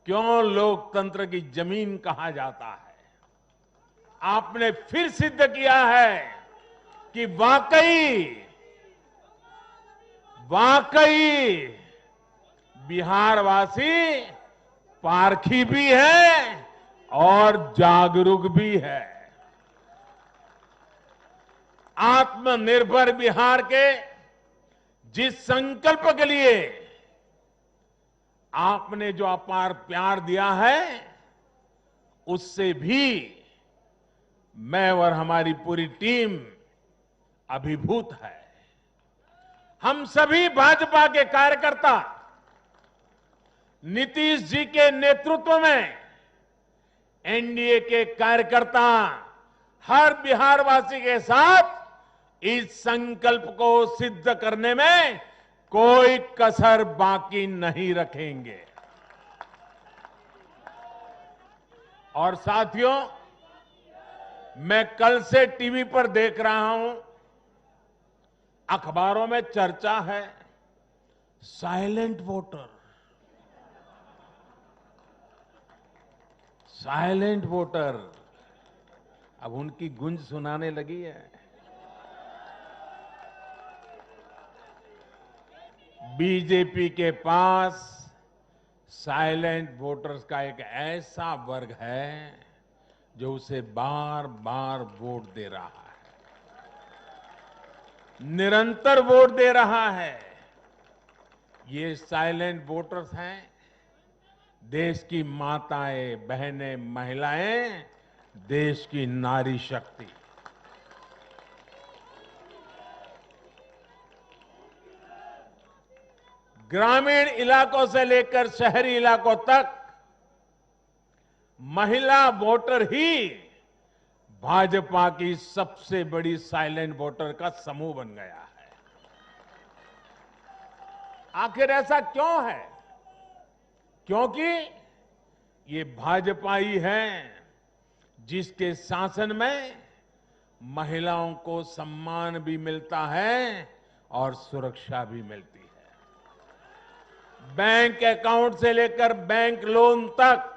क्यों लोकतंत्र की जमीन कहा जाता है। आपने फिर सिद्ध किया है कि वाकई बिहारवासी पारखी भी है और जागरूक भी है। आत्मनिर्भर बिहार के जिस संकल्प के लिए आपने जो अपार प्यार दिया है, उससे भी मैं और हमारी पूरी टीम अभिभूत है। हम सभी भाजपा के कार्यकर्ता नीतीश जी के नेतृत्व में एनडीए के कार्यकर्ता हर बिहारवासी के साथ इस संकल्प को सिद्ध करने में कोई कसर बाकी नहीं रखेंगे। और साथियों, मैं कल से टीवी पर देख रहा हूं, अखबारों में चर्चा है साइलेंट वोटर। साइलेंट वोटर, अब उनकी गूंज सुनाने लगी है। बीजेपी के पास साइलेंट वोटर्स का एक ऐसा वर्ग है जो उसे बार बार वोट दे रहा है, निरंतर वोट दे रहा है। ये साइलेंट वोटर्स हैं देश की माताएं, बहनें, महिलाएं, देश की नारी शक्ति। ग्रामीण इलाकों से लेकर शहरी इलाकों तक महिला वोटर ही भाजपा की सबसे बड़ी साइलेंट वोटर का समूह बन गया है। आखिर ऐसा क्यों है? क्योंकि ये भाजपा ही है जिसके शासन में महिलाओं को सम्मान भी मिलता है और सुरक्षा भी मिलती है। बैंक अकाउंट से लेकर बैंक लोन तक,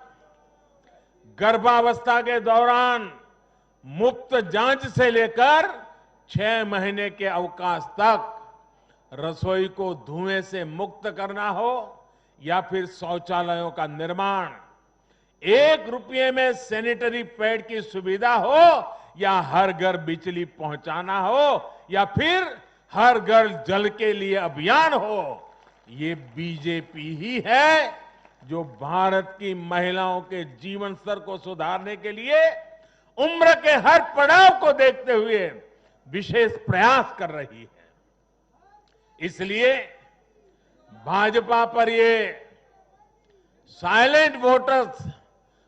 गर्भावस्था के दौरान मुफ्त जांच से लेकर 6 महीने के अवकाश तक, रसोई को धुएं से मुक्त करना हो या फिर शौचालयों का निर्माण, 1 रुपये में सैनिटरी पैड की सुविधा हो या हर घर बिजली पहुंचाना हो या फिर हर घर जल के लिए अभियान हो, ये बीजेपी ही है जो भारत की महिलाओं के जीवन स्तर को सुधारने के लिए उम्र के हर पड़ाव को देखते हुए विशेष प्रयास कर रही है। इसलिए भाजपा पर ये साइलेंट वोटर्स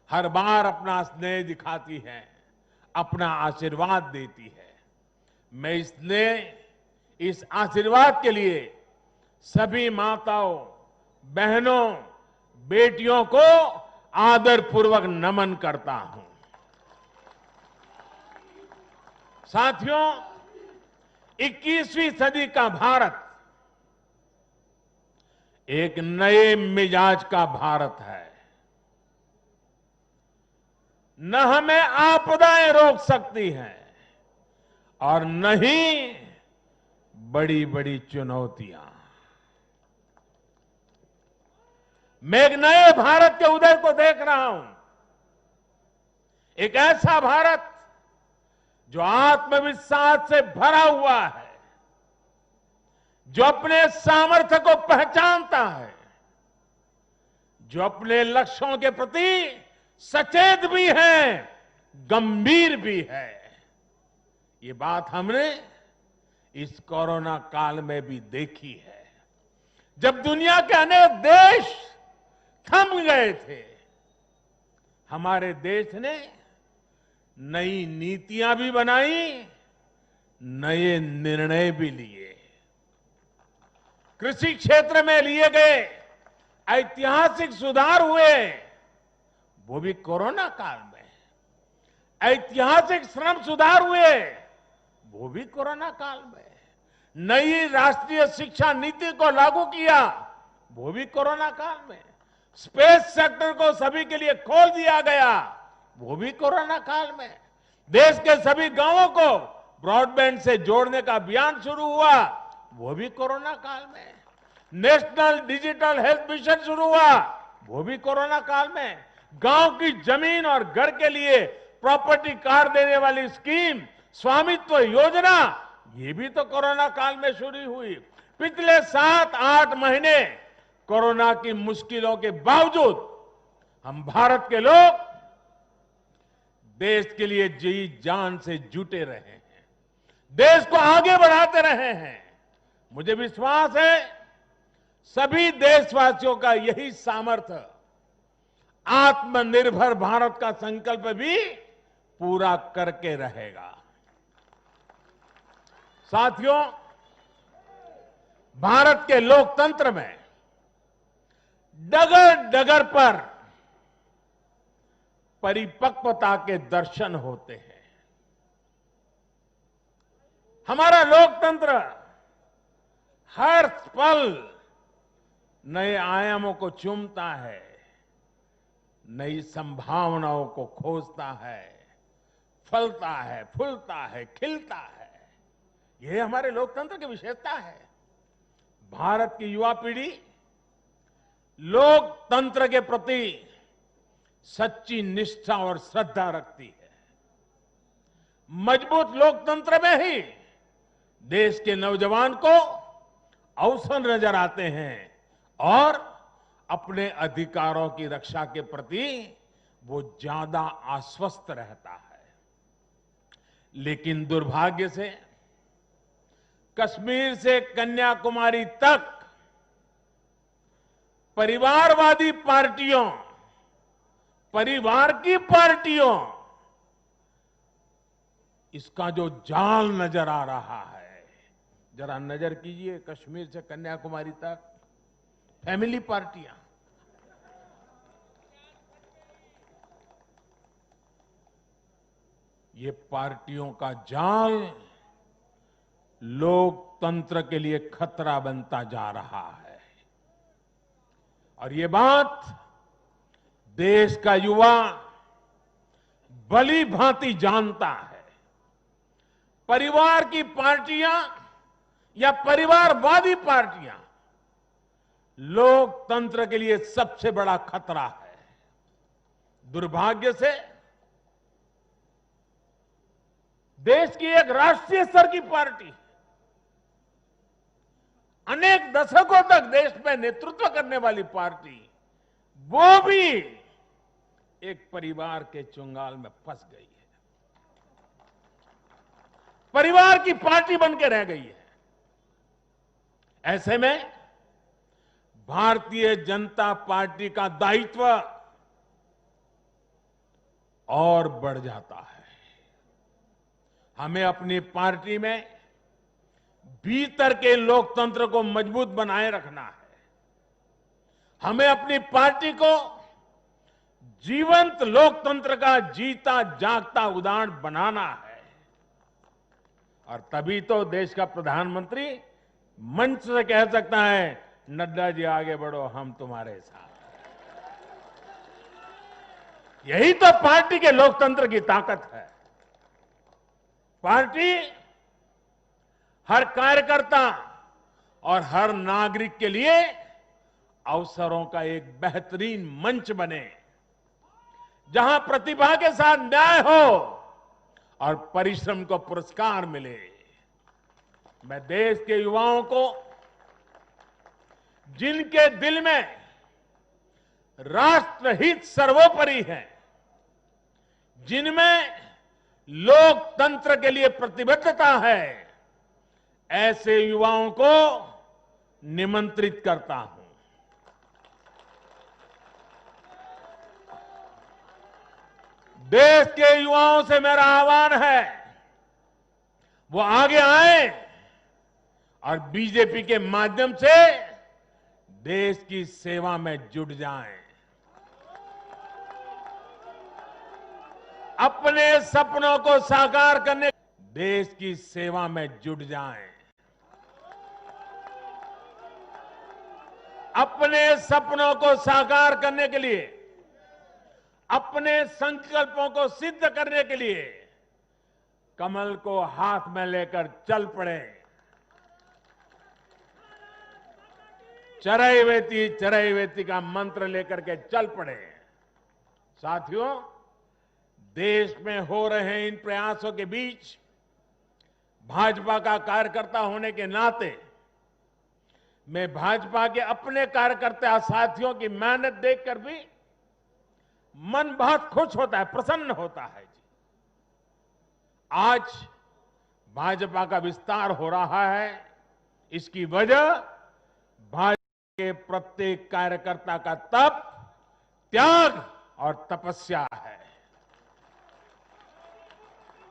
हर बार अपना स्नेह दिखाती है, अपना आशीर्वाद देती है। मैं इस आशीर्वाद के लिए सभी माताओं, बहनों, बेटियों को आदरपूर्वक नमन करता हूं। साथियों, 21वीं सदी का भारत एक नए मिजाज का भारत है। न हमें आपदाएं रोक सकती हैं और न ही बड़ी बड़ी चुनौतियां। मैं एक नए भारत के उदय को देख रहा हूं, एक ऐसा भारत जो आत्मविश्वास से भरा हुआ है, जो अपने सामर्थ्य को पहचानता है, जो अपने लक्ष्यों के प्रति सचेत भी है, गंभीर भी है। ये बात हमने इस कोरोना काल में भी देखी है, जब दुनिया के अनेक देश थम गए थे। हमारे देश ने नई नीतियां भी बनाई, नए निर्णय भी लिए। कृषि क्षेत्र में लिए गए ऐतिहासिक सुधार हुए, वो भी कोरोना काल में। ऐतिहासिक श्रम सुधार हुए, वो भी कोरोना काल में। नई राष्ट्रीय शिक्षा नीति को लागू किया, वो भी कोरोना काल में। स्पेस सेक्टर को सभी के लिए खोल दिया गया, वो भी कोरोना काल में। देश के सभी गांवों को ब्रॉडबैंड से जोड़ने का अभियान शुरू हुआ, वो भी कोरोना काल में। नेशनल डिजिटल हेल्थ मिशन शुरू हुआ, वो भी कोरोना काल में। गांव की जमीन और घर के लिए प्रॉपर्टी कार्ड देने वाली स्कीम, स्वामित्व योजना, ये भी तो कोरोना काल में शुरू हुई। पिछले 7-8 महीने कोरोना की मुश्किलों के बावजूद हम भारत के लोग देश के लिए जी जान से जुटे रहे हैं, देश को आगे बढ़ाते रहे हैं। मुझे विश्वास है सभी देशवासियों का यही सामर्थ्य आत्मनिर्भर भारत का संकल्प भी पूरा करके रहेगा। साथियों, भारत के लोकतंत्र में डगर डगर पर परिपक्वता के दर्शन होते हैं। हमारा लोकतंत्र हर पल नए आयामों को चूमता है, नई संभावनाओं को खोजता है, फलता है, फूलता है, खिलता है। यह हमारे लोकतंत्र की विशेषता है। भारत की युवा पीढ़ी लोकतंत्र के प्रति सच्ची निष्ठा और श्रद्धा रखती है। मजबूत लोकतंत्र में ही देश के नौजवान को अवसर नजर आते हैं और अपने अधिकारों की रक्षा के प्रति वो ज्यादा आश्वस्त रहता है। लेकिन दुर्भाग्य से कश्मीर से कन्याकुमारी तक परिवारवादी पार्टियों, परिवार की पार्टियों, इसका जो जाल नजर आ रहा है, जरा नजर कीजिए कश्मीर से कन्याकुमारी तक। फैमिली पार्टियां। ये पार्टियों का जाल लोकतंत्र के लिए खतरा बनता जा रहा है और ये बात देश का युवा भली भांति जानता है। परिवार की पार्टियां या परिवारवादी पार्टियां लोकतंत्र के लिए सबसे बड़ा खतरा है। दुर्भाग्य से देश की एक राष्ट्रीय स्तर की पार्टी अनेक दशकों तक देश में नेतृत्व करने वाली पार्टी वो भी एक परिवार के चुंगाल में फंस गई है, परिवार की पार्टी बन के रह गई है। ऐसे में भारतीय जनता पार्टी का दायित्व और बढ़ जाता है। हमें अपनी पार्टी में भीतर के लोकतंत्र को मजबूत बनाए रखना है। हमें अपनी पार्टी को जीवंत लोकतंत्र का जीता जागता उदाहरण बनाना है और तभी तो देश का प्रधानमंत्री मंच से कह सकता है, नड्डा जी आगे बढ़ो, हम तुम्हारे साथ। यही तो पार्टी के लोकतंत्र की ताकत है। पार्टी हर कार्यकर्ता और हर नागरिक के लिए अवसरों का एक बेहतरीन मंच बने, जहां प्रतिभा के साथ न्याय हो और परिश्रम को पुरस्कार मिले। मैं देश के युवाओं को, जिनके दिल में राष्ट्रहित सर्वोपरि है, जिनमें लोकतंत्र के लिए प्रतिबद्धता है, ऐसे युवाओं को निमंत्रित करता हूं। देश के युवाओं से मेरा आह्वान है, वो आगे आए और बीजेपी के माध्यम से देश की सेवा में जुट जाएं। अपने सपनों को साकार करने, देश की सेवा में जुट जाएं। अपने सपनों को साकार करने के लिए, अपने संकल्पों को सिद्ध करने के लिए कमल को हाथ में लेकर चल पड़े। चरैवेति का मंत्र लेकर के चल पड़े। साथियों, देश में हो रहे इन प्रयासों के बीच भाजपा का कार्यकर्ता होने के नाते मैं भाजपा के अपने कार्यकर्ता साथियों की मेहनत देखकर भी मन बहुत खुश होता है, प्रसन्न होता है जी। आज भाजपा का विस्तार हो रहा है, इसकी वजह भाजपा के प्रत्येक कार्यकर्ता का तप, त्याग और तपस्या है।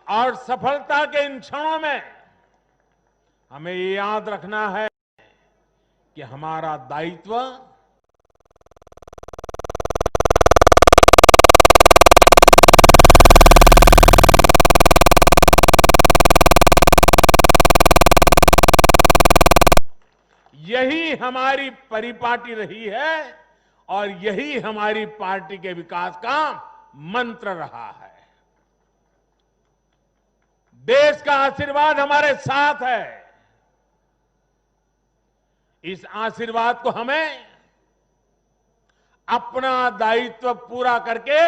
और सफलता के इन क्षणों में हमें ये याद रखना है कि हमारा दायित्व यही हमारी परिपाटी रही है और यही हमारी पार्टी के विकास का मंत्र रहा है। देश का आशीर्वाद हमारे साथ है। इस आशीर्वाद को हमें अपना दायित्व पूरा करके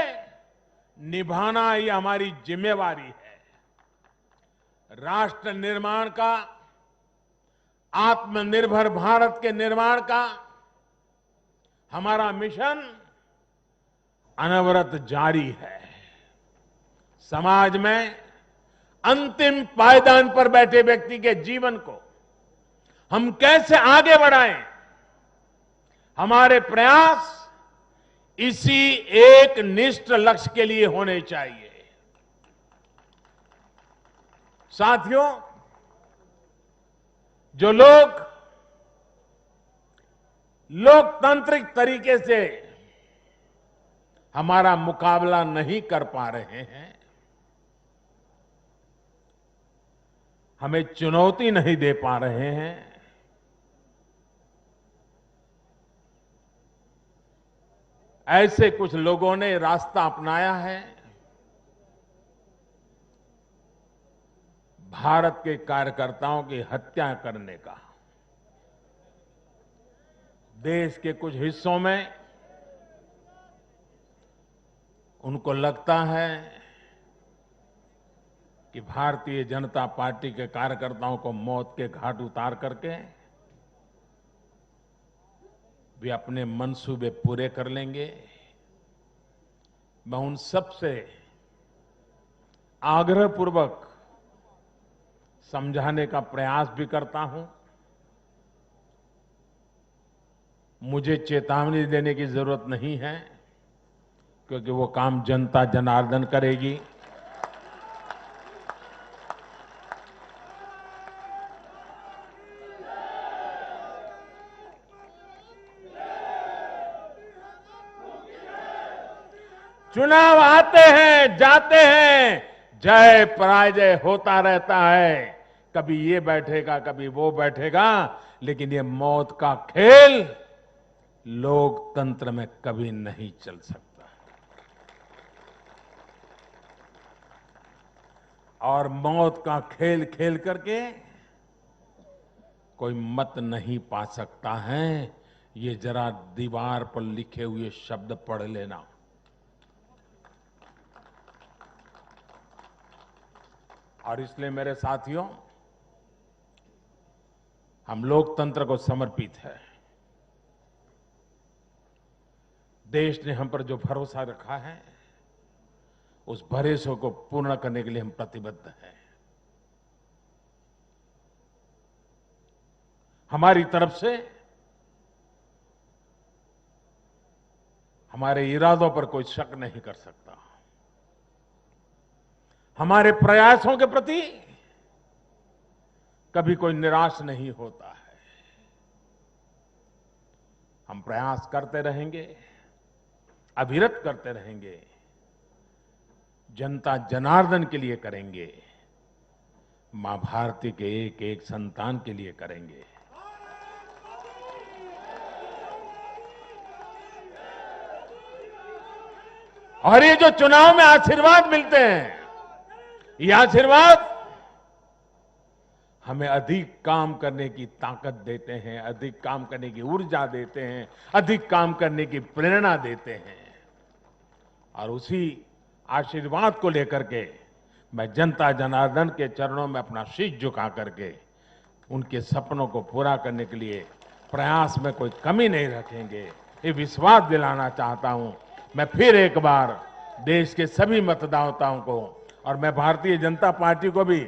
निभाना ही हमारी जिम्मेवारी है। राष्ट्र निर्माण का, आत्मनिर्भर भारत के निर्माण का हमारा मिशन अनवरत जारी है। समाज में अंतिम पायदान पर बैठे व्यक्ति के जीवन को हम कैसे आगे बढ़ाएं, हमारे प्रयास इसी एक निष्ठ लक्ष्य के लिए होने चाहिए। साथियों, जो लोग लोकतांत्रिक तरीके से हमारा मुकाबला नहीं कर पा रहे हैं, हमें चुनौती नहीं दे पा रहे हैं, ऐसे कुछ लोगों ने रास्ता अपनाया है भारत के कार्यकर्ताओं की हत्या करने का। देश के कुछ हिस्सों में उनको लगता है कि भारतीय जनता पार्टी के कार्यकर्ताओं को मौत के घाट उतार करके वे अपने मंसूबे पूरे कर लेंगे। मैं उन सब से आग्रहपूर्वक समझाने का प्रयास भी करता हूं। मुझे चेतावनी देने की जरूरत नहीं है, क्योंकि वो काम जनता जनार्दन करेगी। चुनाव आते हैं, जाते हैं, जय पराजय होता रहता है। कभी ये बैठेगा, कभी वो बैठेगा, लेकिन ये मौत का खेल लोकतंत्र में कभी नहीं चल सकता। और मौत का खेल खेल करके कोई मत नहीं पा सकता है। ये जरा दीवार पर लिखे हुए शब्द पढ़ लेना। और इसलिए मेरे साथियों, हम लोकतंत्र को समर्पित है। देश ने हम पर जो भरोसा रखा है, उस भरोसे को पूर्ण करने के लिए हम प्रतिबद्ध हैं। हमारी तरफ से हमारे इरादों पर कोई शक नहीं कर सकता। हमारे प्रयासों के प्रति कभी कोई निराश नहीं होता है। हम प्रयास करते रहेंगे, अविरत करते रहेंगे, जनता जनार्दन के लिए करेंगे, मां भारती के एक एक संतान के लिए करेंगे। और ये जो चुनाव में आशीर्वाद मिलते हैं, ये आशीर्वाद हमें अधिक काम करने की ताकत देते हैं, अधिक काम करने की ऊर्जा देते हैं, अधिक काम करने की प्रेरणा देते हैं। और उसी आशीर्वाद को लेकर के मैं जनता जनार्दन के चरणों में अपना शीश झुका करके उनके सपनों को पूरा करने के लिए प्रयास में कोई कमी नहीं रखेंगे, ये विश्वास दिलाना चाहता हूं। मैं फिर एक बार देश के सभी मतदाताओं को और मैं भारतीय जनता पार्टी को भी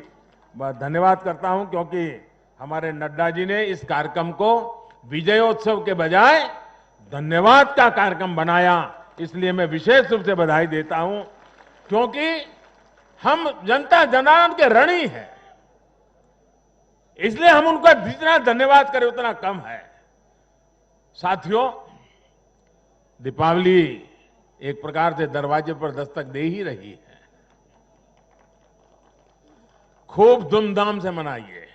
धन्यवाद करता हूं, क्योंकि हमारे नड्डा जी ने इस कार्यक्रम को विजयोत्सव के बजाय धन्यवाद का कार्यक्रम बनाया। इसलिए मैं विशेष रूप से बधाई देता हूं, क्योंकि हम जनता जनार्दन के ऋणी हैं। इसलिए हम उनका जितना धन्यवाद करें उतना कम है। साथियों, दीपावली एक प्रकार से दरवाजे पर दस्तक दे ही रही है। खूब धूमधाम से मनाइए।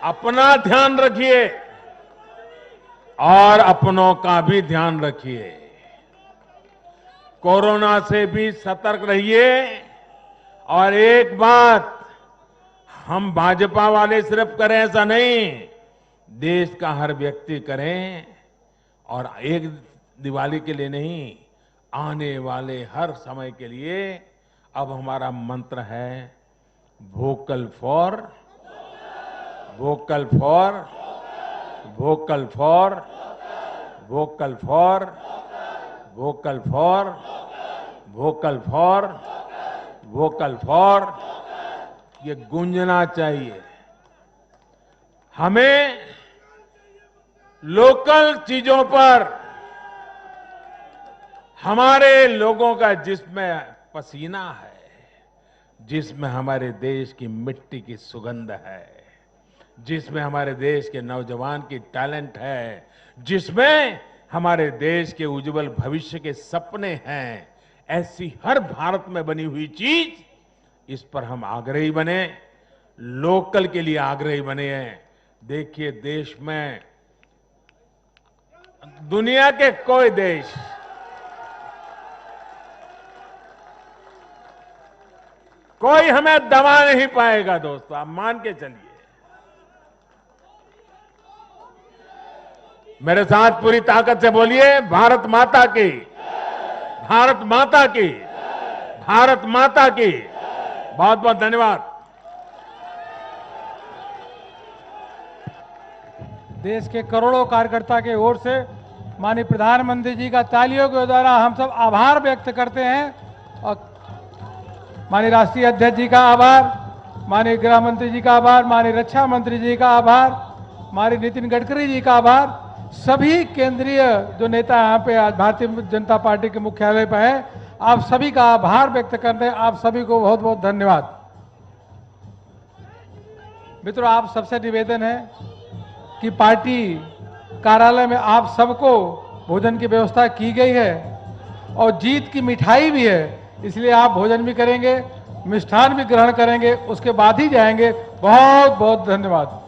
अपना ध्यान रखिए और अपनों का भी ध्यान रखिए। कोरोना से भी सतर्क रहिए। और एक बात हम भाजपा वाले सिर्फ करें ऐसा नहीं, देश का हर व्यक्ति करें। और एक दिवाली के लिए नहीं, आने वाले हर समय के लिए अब हमारा मंत्र है vocal for vocal for vocal for vocal for vocal for vocal for vocal for, ये गूंजना चाहिए। हमें लोकल चीजों पर, हमारे लोगों का जिसमें पसीना है, जिसमें हमारे देश की मिट्टी की सुगंध है, जिसमें हमारे देश के नौजवान की टैलेंट है, जिसमें हमारे देश के उज्जवल भविष्य के सपने हैं, ऐसी हर भारत में बनी हुई चीज, इस पर हम आग्रही बने, लोकल के लिए आग्रही बने हैं। देखिए, देश में दुनिया के कोई देश कोई हमें दबा नहीं पाएगा दोस्तों, आप मान के चलिए। मेरे साथ पूरी ताकत से बोलिए, भारत माता की, भारत माता की, भारत माता की। बहुत बहुत धन्यवाद। देश के करोड़ों कार्यकर्ता के ओर से माननीय प्रधानमंत्री जी का तालियों के द्वारा हम सब आभार व्यक्त करते हैं। और माननीय राष्ट्रीय अध्यक्ष जी का आभार, माननीय गृह मंत्री जी का आभार, माननीय रक्षा मंत्री जी का आभार, माननीय नितिन गडकरी जी का आभार, सभी केंद्रीय जो नेता यहाँ पे आज भारतीय जनता पार्टी के मुख्यालय पर हैं, आप सभी का आभार व्यक्त करते हैं। आप सभी को बहुत बहुत धन्यवाद। मित्रों, आप सबसे निवेदन है कि पार्टी कार्यालय में आप सबको भोजन की व्यवस्था की गई है और जीत की मिठाई भी है, इसलिए आप भोजन भी करेंगे, मिष्ठान भी ग्रहण करेंगे, उसके बाद ही जाएंगे। बहुत बहुत धन्यवाद।